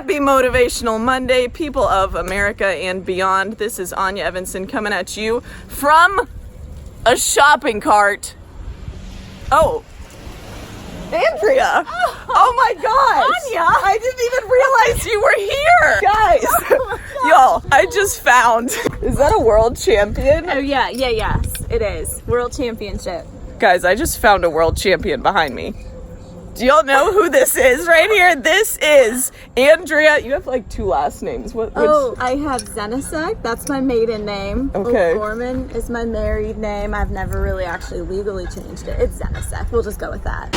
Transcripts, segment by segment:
Happy Motivational Monday, people of America and beyond. This is Anya Evanson coming at you from a shopping cart. Oh, Andrea. Oh my gosh. Anya. I didn't even realize you were here. Guys, y'all, I just found. Is that a world champion? Oh yes, it is. World Championship. Guys, I just found a world champion behind me. Do y'all know who this is right here? This is Andrea. You have like two last names. I have Zenisek. That's my maiden name. Okay. O'Gorman is my married name. I've never really actually legally changed it. It's Zenisek. We'll just go with that.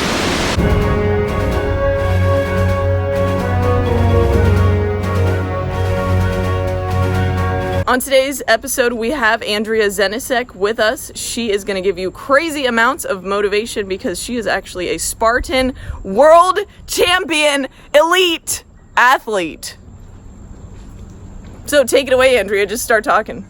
On today's episode, we have Andrea Zenisek with us. She is going to give you crazy amounts of motivation because she is actually a Spartan world champion elite athlete. So take it away, Andrea. Just start talking.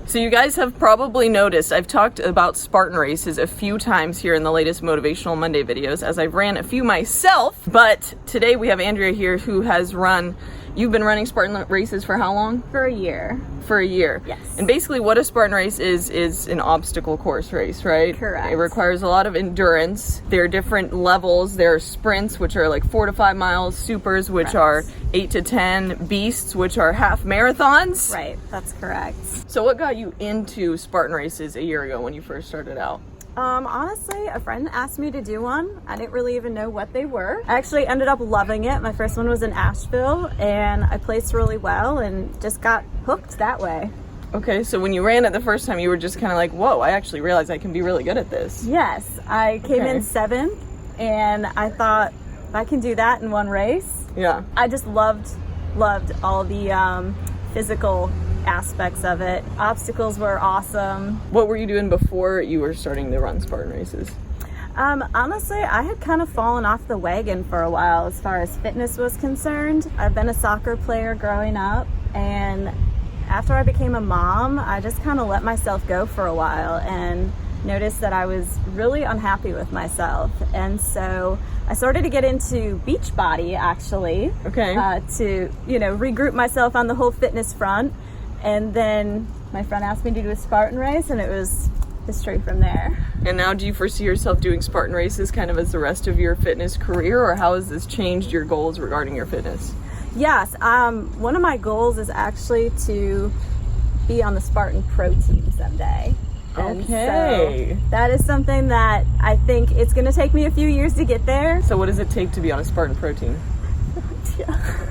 So you guys have probably noticed I've talked about Spartan Races a few times here in the latest Motivational Monday videos, as I've ran a few myself. But today we have Andrea here who has run. You've been running Spartan Races for how long? For a year. For a year. Yes. And basically what a Spartan race is an obstacle course race, right? Correct. It requires a lot of endurance. There are different levels. There are sprints, which are like 4 to 5 miles, supers, which are 8 to 10, beasts, which are half marathons. Right, that's correct. So what got you into Spartan Races a year ago when you first started out? Honestly, a friend asked me to do one. I didn't really even know what they were. I actually ended up loving it. My first one was in Asheville, and I placed really well and just got hooked that way. Okay, so when you ran it the first time, you were just kind of like, whoa, I actually realized I can be really good at this. Yes, I came in 7th, and I thought, if I can do that in one race. Yeah. I just loved all the physical aspects of it. Obstacles were awesome. What were you doing before you were starting to run Spartan Races? Honestly, I had kind of fallen off the wagon for a while as far as fitness was concerned. I've been a soccer player growing up, and after I became a mom, I just kind of let myself go for a while and noticed that I was really unhappy with myself. And so I started to get into Beachbody, actually. Okay. To, regroup myself on the whole fitness front. And then my friend asked me to do a Spartan race, and it was history from there. And now do you foresee yourself doing Spartan Races kind of as the rest of your fitness career, or how has this changed your goals regarding your fitness? Yes, one of my goals is actually to be on the Spartan Pro team someday. And okay. So that is something that I think it's going to take me a few years to get there. So what does it take to be on a Spartan Pro team? Yeah.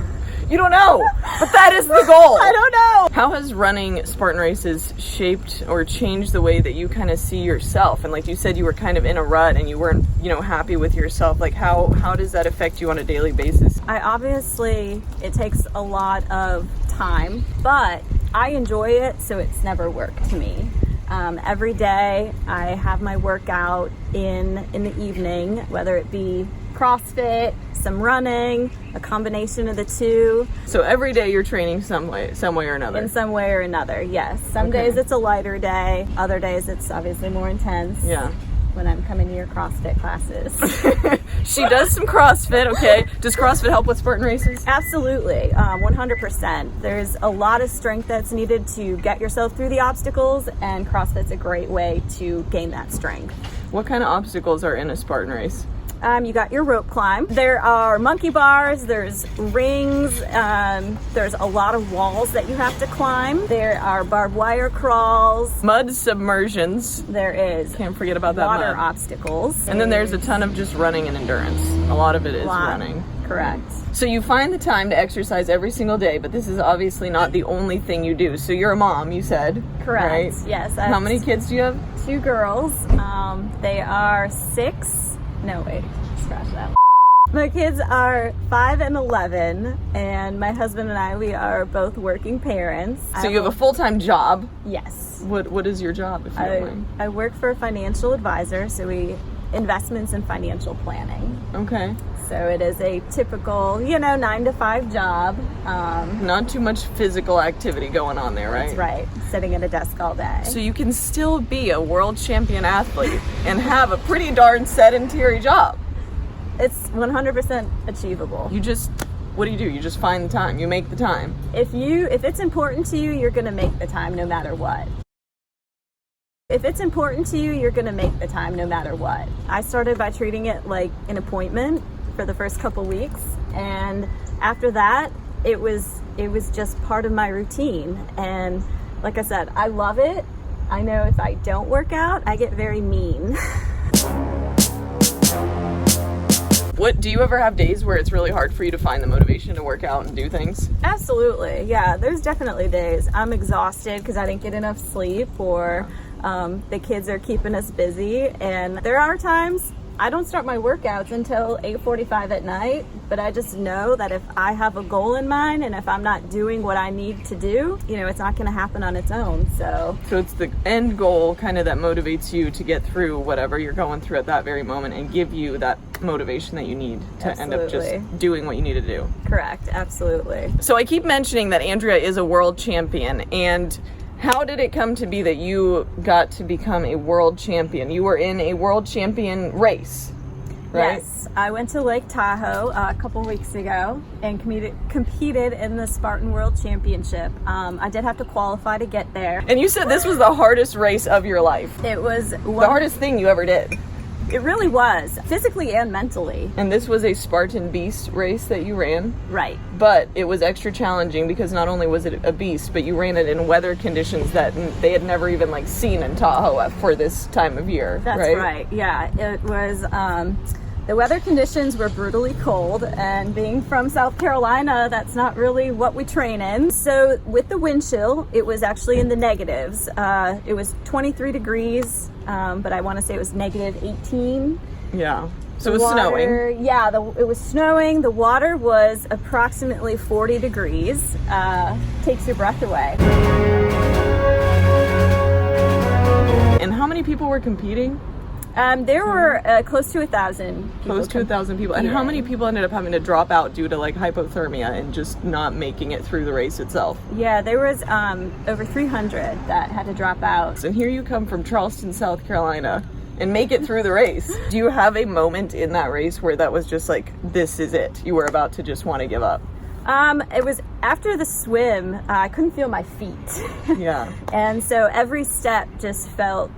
You don't know, but that is the goal. I don't know. How has running Spartan Races shaped or changed the way that you kind of see yourself? And like you said, you were kind of in a rut and you weren't, happy with yourself. Like how does that affect you on a daily basis? It takes a lot of time, but I enjoy it, so it's never work to me. Every day I have my workout in the evening, whether it be CrossFit, some running, a combination of the two. So every day you're training some way or another? In some way or another, yes. Some days it's a lighter day. Other days it's obviously more intense. Yeah. When I'm coming to your CrossFit classes. She does some CrossFit, okay. Does CrossFit help with Spartan Races? Absolutely, 100%. There's a lot of strength that's needed to get yourself through the obstacles, and CrossFit's a great way to gain that strength. What kind of obstacles are in a Spartan race? You got your rope climb. There are monkey bars, there's rings, there's a lot of walls that you have to climb. There are barbed wire crawls. Mud submersions. There is. Can't forget about that water mud. obstacles. And then there's a ton of just running and endurance. A lot of it is running. Correct. So you find the time to exercise every single day, but this is obviously not the only thing you do. So you're a mom, you said. Correct. Right? Yes. How many kids do you have? 2 girls. They are 6. No, wait, scratch that. My kids are 5 and 11, and my husband and we are both working parents. So you have a full-time job? Yes. What is your job, if you don't mind? I work for a financial advisor, so we investments and financial planning. Okay. So it is a typical, 9 to 5 job. Not too much physical activity going on there, right? That's right. Sitting at a desk all day. So you can still be a world champion athlete and have a pretty darn sedentary job. It's 100% achievable. You just what do? You just find the time. You make the time. If it's important to you, you're going to make the time no matter what. If it's important to you, you're going to make the time no matter what. I started by treating it like an appointment for the first couple weeks, and after that, it was just part of my routine. And like I said, I love it. I know if I don't work out, I get very mean. What do you ever have days where it's really hard for you to find the motivation to work out and do things? Absolutely. Yeah, there's definitely days I'm exhausted because I didn't get enough sleep, or the kids are keeping us busy. And there are times I don't start my workouts until 8:45 at night, but I just know that if I have a goal in mind and if I'm not doing what I need to do, it's not going to happen on its own. So it's the end goal kind of that motivates you to get through whatever you're going through at that very moment and give you that motivation that you need to end up just doing what you need to do. Correct. Absolutely. So I keep mentioning that Andrea is a world champion, and how did it come to be that you got to become a world champion? You were in a world champion race, right? Yes, I went to Lake Tahoe a couple weeks ago and competed in the Spartan World Championship. I did have to qualify to get there. And you said this was the hardest race of your life. It was the hardest thing you ever did. It really was, physically and mentally. And this was a Spartan Beast race that you ran? Right. But it was extra challenging because not only was it a beast, but you ran it in weather conditions that they had never even seen in Tahoe for this time of year. That's right. Yeah, it was. The weather conditions were brutally cold, and being from South Carolina, that's not really what we train in. So with the wind chill, it was actually in the negatives. It was 23 degrees, but I want to say it was negative 18. Yeah. So it was snowing. Yeah, it was snowing. The water was approximately 40 degrees. Takes your breath away. And how many people were competing? There were close to 1,000 people. Close to 1,000 people. And how many people ended up having to drop out due to hypothermia and just not making it through the race itself? Yeah, there was over 300 that had to drop out. And here you come from Charleston, South Carolina, and make it through the race. Do you have a moment in that race where that was just this is it? You were about to just want to give up? It was after the swim. I couldn't feel my feet. Yeah. And so every step just felt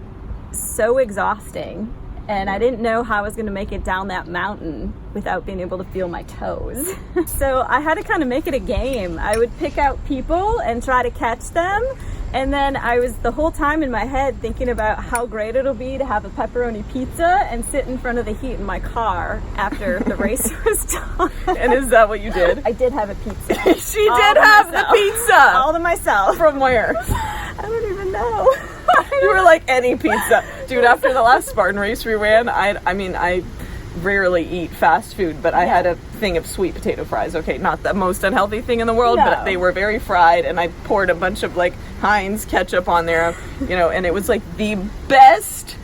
so exhausting, and I didn't know how I was going to make it down that mountain without being able to feel my toes. So I had to kind of make it a game. I would pick out people and try to catch them, and then I was the whole time in my head thinking about how great it'll be to have a pepperoni pizza and sit in front of the heat in my car after the race was done. And is that what you did? I did have a pizza. She did have the pizza! All to myself. From where? I don't even know. You were like, any pizza. Dude, after the last Spartan race we ran, I rarely eat fast food, but I had a thing of sweet potato fries. Okay, not the most unhealthy thing in the world, but they were very fried, and I poured a bunch of Heinz ketchup on there, and it was the best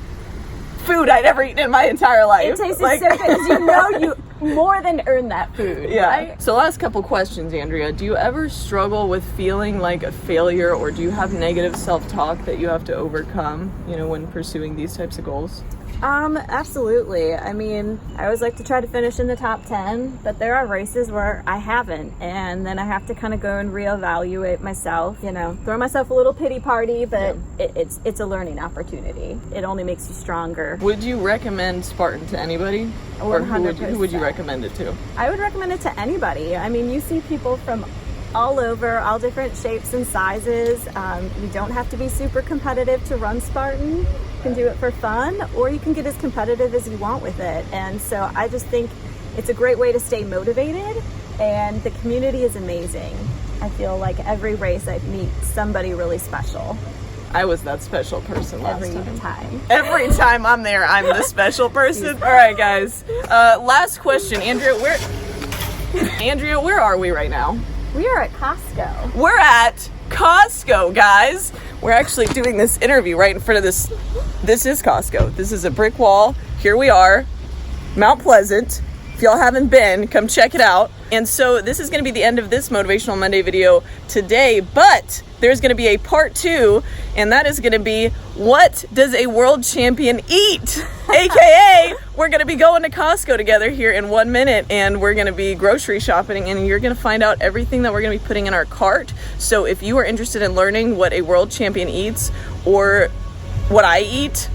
food I'd ever eaten in my entire life. It tasted so good because you more than earned that food. Yeah. Right? So last couple questions, Andrea. Do you ever struggle with feeling like a failure, or do you have negative self-talk that you have to overcome, when pursuing these types of goals? Absolutely. I mean, I always like to try to finish in the top 10, but there are races where I haven't, and then I have to kind of go and reevaluate myself, throw myself a little pity party, but it's a learning opportunity. It only makes you stronger. Would you recommend Spartan to anybody? 100%. Or who would you recommend it to? I would recommend it to anybody. I mean, you see people from all over, all different shapes and sizes. You don't have to be super competitive to run Spartan. You can do it for fun, or you can get as competitive as you want with it. And so I just think it's a great way to stay motivated, and the community is amazing. I feel like every race I meet somebody really special. I was that special person last time. Every time I'm there, I'm the special person. All right, guys. Last question, Andrea. Where are we right now? We are at Costco. We're at Costco, guys. We're actually doing this interview right in front of this. This is Costco. This is a brick wall. Here we are, Mount Pleasant, If y'all haven't been, come check it out. And so this is going to be the end of this Motivational Monday video today, but there's going to be a part 2, and that is going to be, what does a world champion eat? AKA, we're going to be going to Costco together here in 1 minute, and we're going to be grocery shopping, and you're going to find out everything that we're going to be putting in our cart. So if you are interested in learning what a world champion eats or what I eat,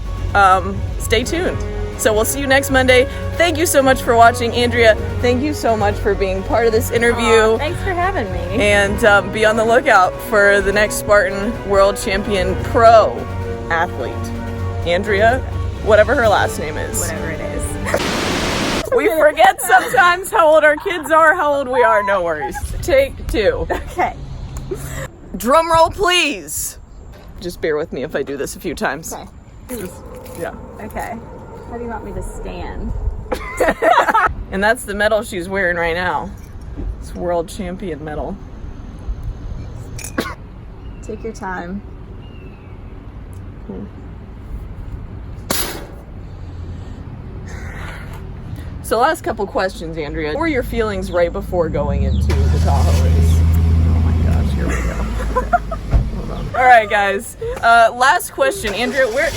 stay tuned. So we'll see you next Monday. Thank you so much for watching. Andrea, thank you so much for being part of this interview. Thanks for having me. And be on the lookout for the next Spartan World Champion Pro athlete. Andrea, whatever her last name is. Whatever it is. We forget sometimes how old our kids are, how old we are. No worries. Take 2. Okay. Drum roll, please. Just bear with me if I do this a few times. Okay. Yeah. Okay. How do you want me to stand? And that's the medal she's wearing right now. It's world champion medal. Take your time. So last couple questions, Andrea. What were your feelings right before going into the Tahoe race? Oh my gosh, here we go. Hold on. All right, guys. Last question. Andrea, where